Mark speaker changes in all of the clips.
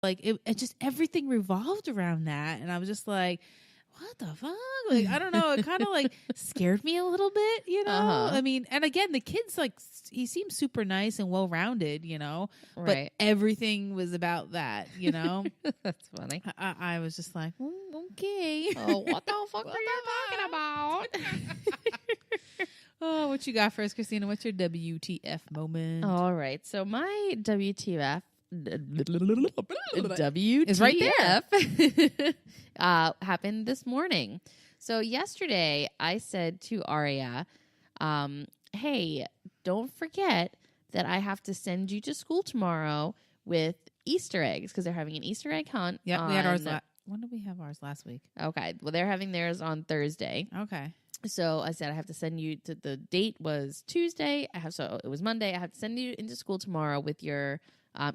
Speaker 1: like it just everything revolved around that, and I was just like, what the fuck? Like, I don't know. It kind of like scared me a little bit, you know? I mean, and again, the kid's like, he seems super nice and well-rounded, you know?
Speaker 2: Right.
Speaker 1: But everything was about that, you know?
Speaker 2: That's funny.
Speaker 1: I was just like, okay.
Speaker 2: Oh, what the fuck are you talking about?
Speaker 1: Oh, what you got for us, Christina? What's your WTF moment?
Speaker 2: All right. So my WTF
Speaker 1: is right there.
Speaker 2: Happened this morning. So yesterday I said to Aria, hey, don't forget that I have to send you to school tomorrow with Easter eggs because they're having an Easter egg hunt.
Speaker 1: Yeah, we had ours. When did we have ours last week?
Speaker 2: Okay. Well, they're having theirs on Thursday.
Speaker 1: Okay.
Speaker 2: So I said I have to send you to the date was Tuesday. So it was Monday. I have to send you into school tomorrow with your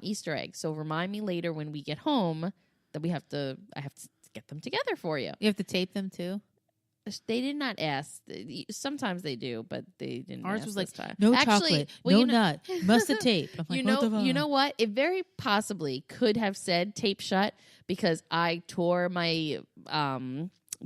Speaker 2: Easter eggs. So remind me later when we get home that I have to get them together for you.
Speaker 1: You have to tape them too?
Speaker 2: They did not ask. Sometimes they do, but they didn't.
Speaker 1: Ours
Speaker 2: ask
Speaker 1: was like,
Speaker 2: this time.
Speaker 1: no
Speaker 2: Actually,
Speaker 1: chocolate, no nut, must have tape. I'm like,
Speaker 2: you know what? It very possibly could have said tape shut because I tore my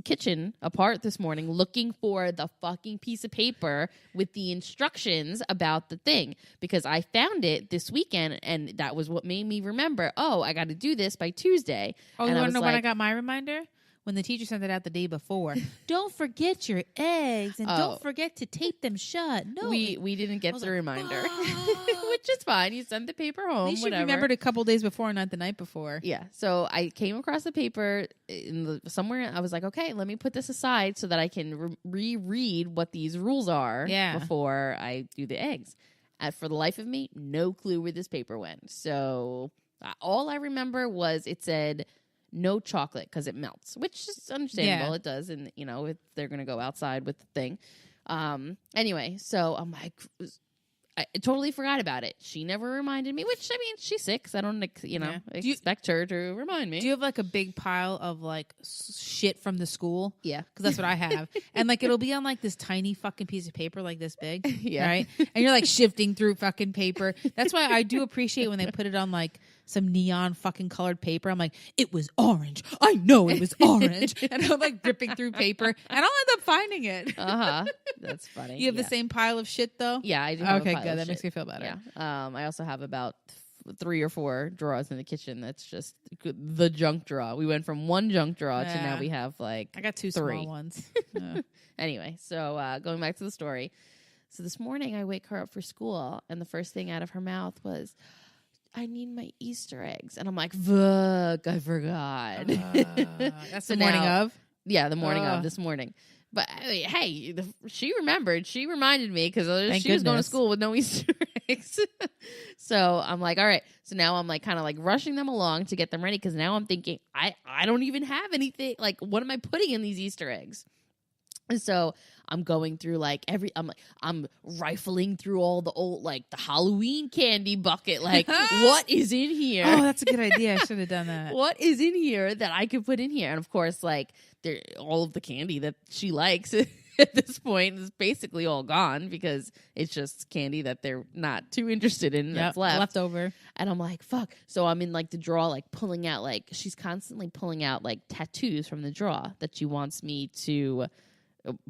Speaker 2: kitchen apart this morning looking for the fucking piece of paper with the instructions about the thing because I found it this weekend and that was what made me remember, oh, I got to do this by Tuesday.
Speaker 1: Oh,
Speaker 2: and
Speaker 1: you want to know when I got my reminder? When the teacher sent it out the day before. Don't forget your eggs and don't forget to tape them shut. No,
Speaker 2: we didn't get the reminder, which is fine. You sent the paper home.
Speaker 1: At least you remembered a couple days before, not the night before.
Speaker 2: Yeah. So I came across the paper somewhere. I was like, okay, let me put this aside so that I can reread what these rules are before I do the eggs. For the life of me, no clue where this paper went. So all I remember was it said no chocolate because it melts, which is understandable. It does. And, you know, they're going to go outside with the thing. Anyway, so I'm like, I totally forgot about it. She never reminded me, which, I mean, she's 6. I don't, expect her to remind me.
Speaker 1: Do you have, like, a big pile of, like, shit from the school?
Speaker 2: Yeah.
Speaker 1: Because that's what I have. And, like, it'll be on, like, this tiny fucking piece of paper, like this big. Yeah. Right? And you're, like, shifting through fucking paper. That's why I do appreciate when they put it on, like, some neon fucking colored paper. I'm like, it was orange. I know it was orange. And I'm, like, ripping through paper. And I'll end up finding it.
Speaker 2: That's funny.
Speaker 1: You have the same pile of shit, though?
Speaker 2: Yeah, I do have
Speaker 1: okay,
Speaker 2: a pile
Speaker 1: good.
Speaker 2: of
Speaker 1: That
Speaker 2: shit.
Speaker 1: makes me feel better.
Speaker 2: Yeah. I also have about 3 or 4 drawers in the kitchen. That's just the junk drawer. We went from one junk drawer to now we have like
Speaker 1: I got 2
Speaker 2: 3
Speaker 1: small ones.
Speaker 2: Anyway, so going back to the story. So this morning I wake her up for school and the first thing out of her mouth was, I need my Easter eggs. And I'm like, fuck, I forgot.
Speaker 1: That's the morning of?
Speaker 2: Yeah, the morning of this morning. But hey, she remembered. She reminded me because she was going to school with no Easter eggs. So I'm like, all right. So now I'm like kind of like rushing them along to get them ready because now I'm thinking I don't even have anything. Like, what am I putting in these Easter eggs? And so I'm going through like I'm rifling through all the old like the Halloween candy bucket. Like, what is in here?
Speaker 1: Oh, that's a good idea. I should have done that.
Speaker 2: What is in here that I could put in here? And of course, like all of the candy that she likes at this point is basically all gone because it's just candy that they're not too interested in. That's left
Speaker 1: over.
Speaker 2: And I'm like, fuck. So I'm in like the drawer, like pulling out, like she's constantly pulling out like tattoos from the drawer that she wants me to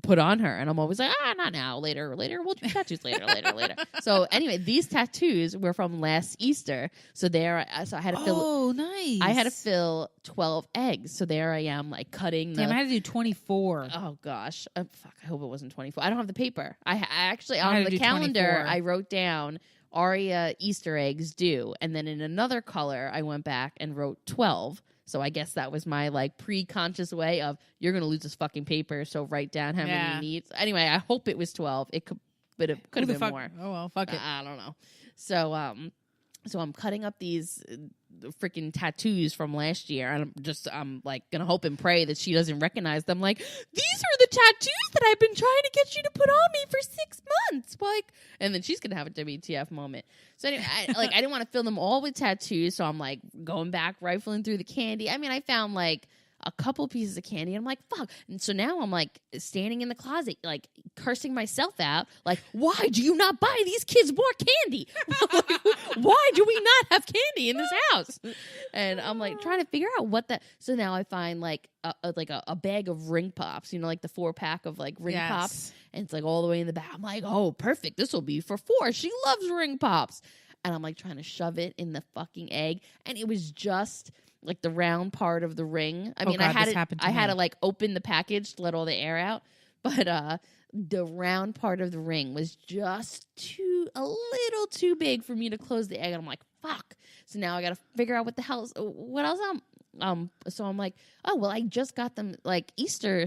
Speaker 2: put on her, and I'm always like, not now, later, we'll do tattoos later. So anyway, these tattoos were from last Easter, so I had to fill.
Speaker 1: Oh, nice!
Speaker 2: I had to fill 12 eggs, so there I am, like cutting.
Speaker 1: Damn, I had to do 24.
Speaker 2: Oh gosh, fuck! I hope it wasn't 24. I don't have the paper. I actually on the calendar 24. I wrote down Aria Easter eggs due, and then in another color I went back and wrote 12. So I guess that was my like pre-conscious way of you're going to lose this fucking paper. So write down how many you need. Anyway, I hope it was 12. It could have been more.
Speaker 1: Oh well, fuck it.
Speaker 2: I don't know. So I'm cutting up these freaking tattoos from last year, and I'm like gonna hope and pray that she doesn't recognize them. Like, these are the tattoos that I've been trying to get you to put on me for 6 months. Like, and then she's gonna have a WTF moment. So anyway, I didn't want to fill them all with tattoos, so I'm like going back, rifling through the candy. I mean, I found like a couple pieces of candy. And I'm like, fuck. And so now I'm like standing in the closet, like cursing myself out. Like, why do you not buy these kids more candy? Why do we not have candy in this house? And I'm like trying to figure out what that. So now I find like a bag of ring pops, you know, like the 4-pack of like ring pops. And it's like all the way in the back. I'm like, oh, perfect. This will be for 4. She loves ring pops. And I'm like trying to shove it in the fucking egg. And it was just like the round part of the ring. I mean, I had to like open the package to let all the air out, but the round part of the ring was just a little too big for me to close the egg. And I'm like, fuck. So now I got to figure out what else so I'm like, oh, well, I just got them like Easter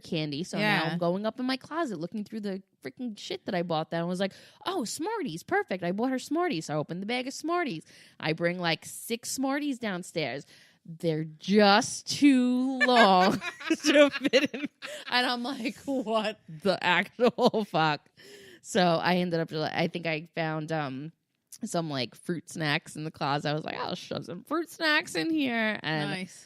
Speaker 2: candy. So now I'm going up in my closet looking through the freaking shit that I bought that and was like, oh, Smarties. Perfect. I bought her Smarties. So I opened the bag of Smarties. I bring like 6 Smarties downstairs. They're just too long to fit in. And I'm like, what the actual fuck? So I ended up, I think I found some like fruit snacks in the closet. I was like, I'll shove some fruit snacks in here. And
Speaker 1: nice.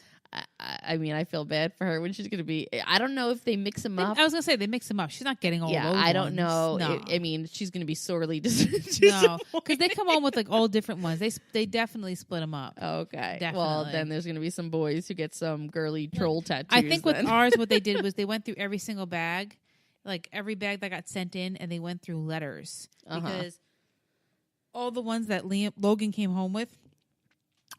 Speaker 2: I mean, I feel bad for her when she's going to be. I don't know if they mix them up.
Speaker 1: I was going to say they mix them up. She's not getting all those.
Speaker 2: I don't know.
Speaker 1: No.
Speaker 2: I mean, she's going to be sorely disappointed.
Speaker 1: No, because they come home with like all different ones. They definitely split them up.
Speaker 2: Okay.
Speaker 1: Definitely.
Speaker 2: Well, then there's going to be some boys who get some girly troll tattoos.
Speaker 1: I think with ours, what they did was they went through every single bag, like every bag that got sent in, and they went through letters because all the ones that Logan came home with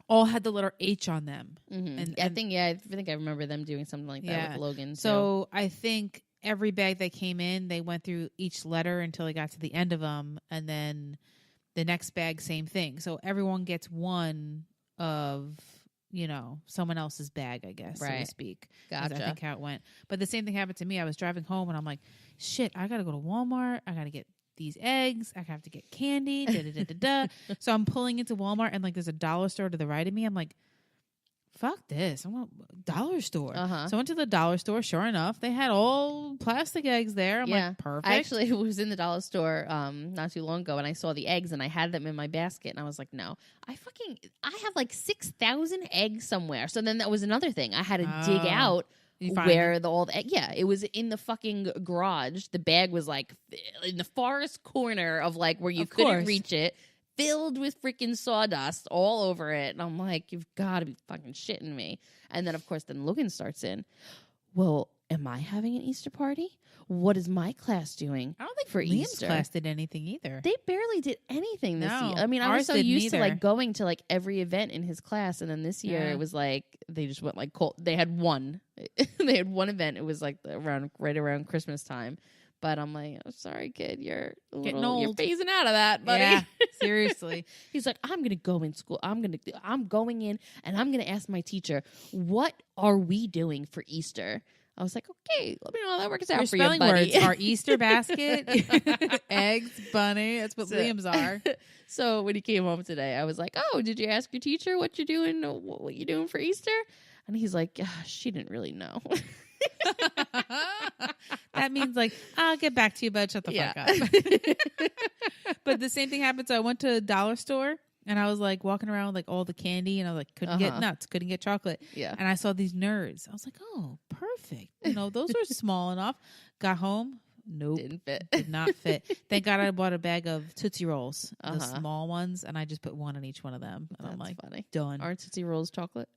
Speaker 1: all had the letter H on them.
Speaker 2: Mm-hmm. And I think I remember them doing something like that with Logan.
Speaker 1: So I think every bag that came in, they went through each letter until they got to the end of them, and then the next bag, same thing. So everyone gets one of, you know, someone else's bag, I guess, so to speak.
Speaker 2: Gotcha.
Speaker 1: I think how it went. But the same thing happened to me. I was driving home, and I'm like, shit, I got to go to Walmart. I got to get these eggs. I have to get candy. So I'm pulling into Walmart, and like there's a dollar store to the right of me. I'm like, fuck this. I want dollar store. So I went to the dollar store. Sure enough, they had all plastic eggs there. I'm like, perfect.
Speaker 2: I actually was in the dollar store not too long ago, and I saw the eggs, and I had them in my basket, and I was like, no, I have like 6,000 eggs somewhere. So then that was another thing. I had to dig out where it was in the fucking garage. The bag was like in the farthest corner of like where you couldn't reach it, filled with freaking sawdust all over it. And I'm like, you've got to be fucking shitting me. And then of course Logan starts in, well, am I having an Easter party? What is my class doing?
Speaker 1: I don't think
Speaker 2: for
Speaker 1: Liam's
Speaker 2: Easter
Speaker 1: class did anything either.
Speaker 2: They barely did anything this year. I mean, I was so used to like going to like every event in his class, and then this year it was like they just went like cold. They had one. They had one event. It was like right around Christmas time. But I'm like, oh, sorry, kid, you're
Speaker 1: getting old.
Speaker 2: You're phasing out of that, buddy.
Speaker 1: Yeah, seriously.
Speaker 2: He's like, I'm gonna go in school. I'm going in, and I'm gonna ask my teacher, what are we doing for Easter? I was like, okay, let me know how that works out for you, buddy.
Speaker 1: Your spelling words are Easter basket, eggs, bunny. That's what Liam's are.
Speaker 2: So when he came home today, I was like, oh, did you ask your teacher what you doing for Easter? And he's like, she didn't really know.
Speaker 1: That means like, I'll get back to you, but shut the fuck up. But the same thing happened. So I went to a dollar store. And I was like walking around with like all the candy, and I was like, couldn't get nuts, couldn't get chocolate.
Speaker 2: Yeah.
Speaker 1: And I saw these nerds. I was like, oh, perfect. You know, those are small enough. Got home. Nope.
Speaker 2: Didn't fit.
Speaker 1: Did not fit. Thank God I bought a bag of Tootsie Rolls, the small ones, and I just put one on each one of them. And I'm like,
Speaker 2: funny.
Speaker 1: Done.
Speaker 2: Aren't Tootsie Rolls chocolate?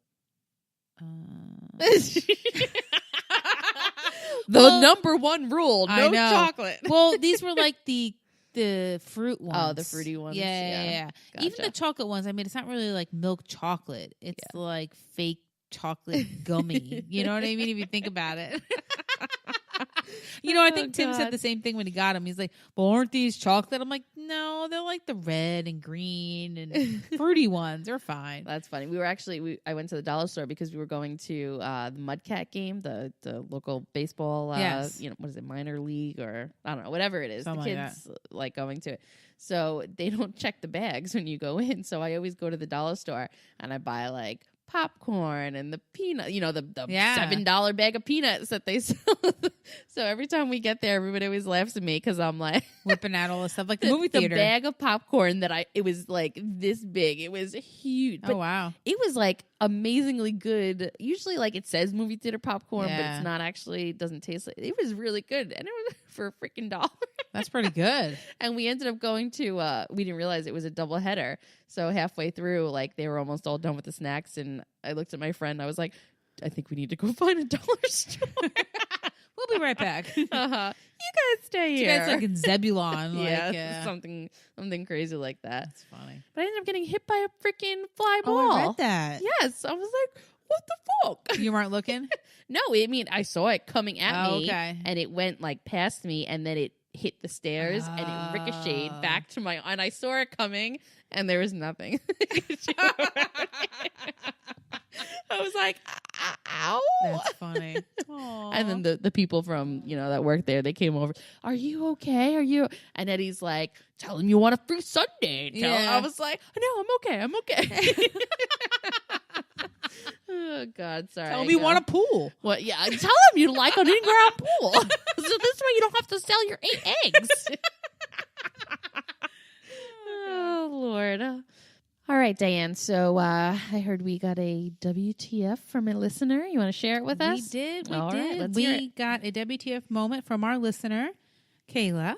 Speaker 2: Number one rule, no chocolate.
Speaker 1: Well, these were like the fruit ones.
Speaker 2: Oh, the fruity ones.
Speaker 1: Yeah. Gotcha. Even the chocolate ones, I mean, it's not really like milk chocolate. It's like fake chocolate gummy. You know what I mean? If you think about it. You know, I think Tim said the same thing when he got them. He's like, well, aren't these chocolate? I'm like, no, they're like the red and green and fruity ones. They're fine.
Speaker 2: That's funny. I went to the dollar store because we were going to the Mudcat game, the local baseball, you know, what is it, minor league or I don't know, whatever it is. Something the kids like going to it. So they don't check the bags when you go in. So I always go to the dollar store and I buy like popcorn and the peanut, you know, the $7 bag of peanuts that they sell So every time we get there, everybody always laughs at me because I'm like
Speaker 1: whipping out all the stuff like the movie theater.
Speaker 2: The bag of popcorn it was like this big. It was huge.
Speaker 1: Oh, wow.
Speaker 2: It was like amazingly good. Usually like it says movie theater popcorn, but it's not actually, doesn't taste like it. Was really good. And it was for a freaking $1.
Speaker 1: That's pretty good.
Speaker 2: And we ended up going to, we didn't realize it was a double header. So halfway through, like they were almost all done with the snacks. And I looked at my friend. I was like, I think we need to go find a dollar store.
Speaker 1: We'll be right back.
Speaker 2: You guys stay here.
Speaker 1: You guys like in Zebulon.
Speaker 2: Something crazy like that.
Speaker 1: That's funny.
Speaker 2: But I ended up getting hit by a freaking fly ball.
Speaker 1: Oh, I read that.
Speaker 2: Yes. I was like, what the fuck?
Speaker 1: You weren't looking?
Speaker 2: No, I mean, I saw it coming at me.
Speaker 1: Okay.
Speaker 2: And it went like past me and then it hit the stairs and it ricocheted back to my, and I saw it coming and there was nothing. I was like, ow.
Speaker 1: That's funny. Aww.
Speaker 2: And then the people from, that work there, they came over. Are you okay? Are you? And Eddie's like, tell him you want a free Sunday. I was like, no, I'm okay. Oh, God, sorry.
Speaker 1: Tell him you want a pool.
Speaker 2: Well, yeah, tell him you like an in-ground pool. So this way you don't have to sell your 8 eggs. Oh, Lord. All right, Diane. So I heard we got a WTF from a listener. You want to share it with us?
Speaker 1: We did.
Speaker 2: All right, let's
Speaker 1: we
Speaker 2: hear it.
Speaker 1: got a WTF moment from our listener, Kayla.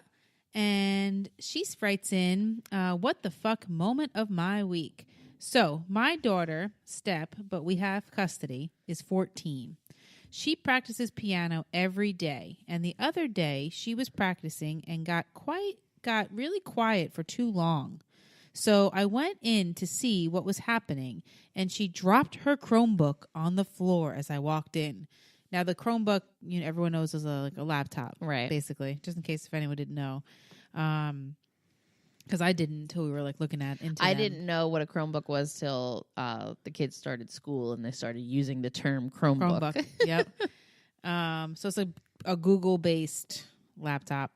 Speaker 1: And she writes in, what the fuck moment of my week. So my daughter, Step, but we have custody, is 14. She practices piano every day. And the other day she was practicing and got really quiet for too long. So I went in to see what was happening, and she dropped her Chromebook on the floor as I walked in. Now, the Chromebook, everyone knows is a laptop,
Speaker 2: right?
Speaker 1: Basically, just in case if anyone didn't know, because I didn't until we were looking at into.
Speaker 2: I didn't know what a Chromebook was till the kids started school and they started using the term Chromebook.
Speaker 1: Yep. So it's a Google-based laptop.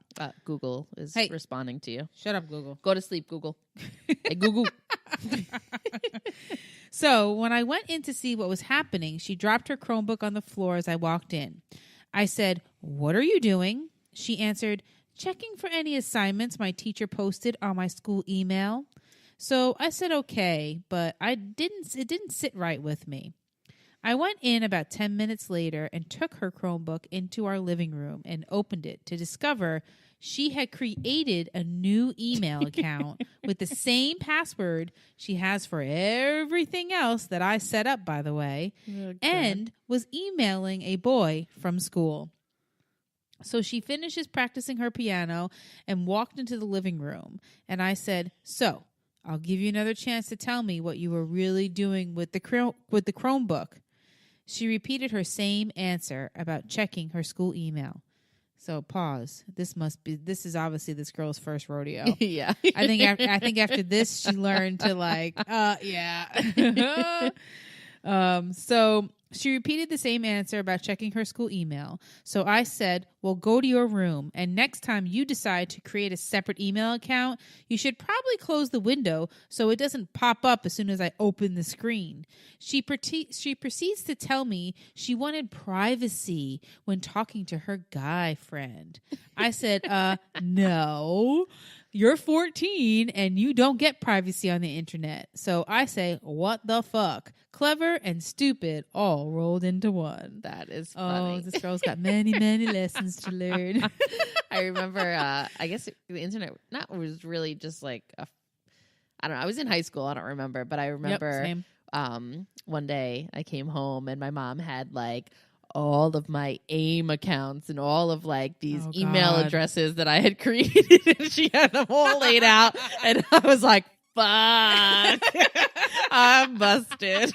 Speaker 2: Google is responding to you.
Speaker 1: Shut up, Google.
Speaker 2: Go to sleep, Google. Hey, Google.
Speaker 1: So when I went in to see what was happening, she dropped her Chromebook on the floor as I walked in. I said, "What are you doing?" She answered, "Checking for any assignments my teacher posted on my school email." So I said, okay, but it didn't sit right with me. I went in about 10 minutes later and took her Chromebook into our living room and opened it to discover she had created a new email account with the same password she has for everything else that I set up, by the way, and was emailing a boy from school. So she finishes practicing her piano and walked into the living room. And I said, "So, I'll give you another chance to tell me what you were really doing with the Chromebook." She repeated her same answer about checking her school email. So pause. This is obviously this girl's first rodeo.
Speaker 2: Yeah.
Speaker 1: I think after this she learned to so she repeated the same answer about checking her school email. So I said, "Well, go to your room, and next time you decide to create a separate email account, you should probably close the window so it doesn't pop up as soon as I open the screen." She proceeds to tell me she wanted privacy when talking to her guy friend. I said, "No. You're 14 and you don't get privacy on the internet." So I say, "What the fuck?" Clever and stupid all rolled into one.
Speaker 2: That is funny.
Speaker 1: Oh, this girl's got many, many lessons to learn.
Speaker 2: I remember, I guess the internet was really just like, I don't know. I was in high school. I don't remember. But I remember one day I came home and my mom had like all of my AIM accounts and all of like these email addresses that I had created. And she had them all laid out. And I was like, fuck. I'm busted.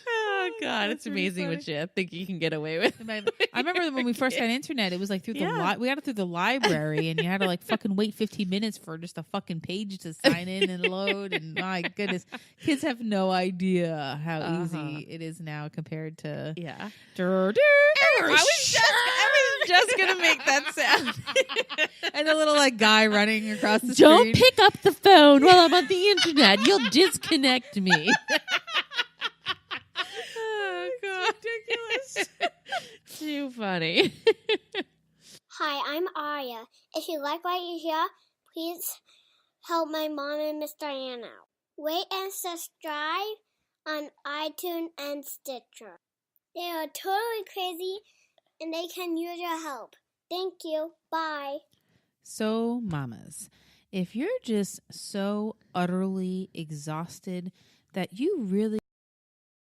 Speaker 2: Oh, God. It's amazing what you think you can get away with.
Speaker 1: I remember when we first had internet, it was like through we got it through the library and you had to like fucking wait 15 minutes for just a fucking page to sign in and load. And my goodness, kids have no idea how easy it is now compared to.
Speaker 2: Yeah.
Speaker 1: I was just going to make that sound. And a little like guy running across the street.
Speaker 2: Don't pick up the phone while I'm on the internet. You'll disconnect me.
Speaker 1: Oh, God. Ridiculous.
Speaker 2: too funny.
Speaker 3: Hi, I'm Arya. If you like what you hear, please help my mom and Miss Diane out. Rate and subscribe on iTunes and Stitcher. They are totally crazy and they can use your help. Thank you. Bye.
Speaker 1: So, mamas, if you're just so utterly exhausted that you really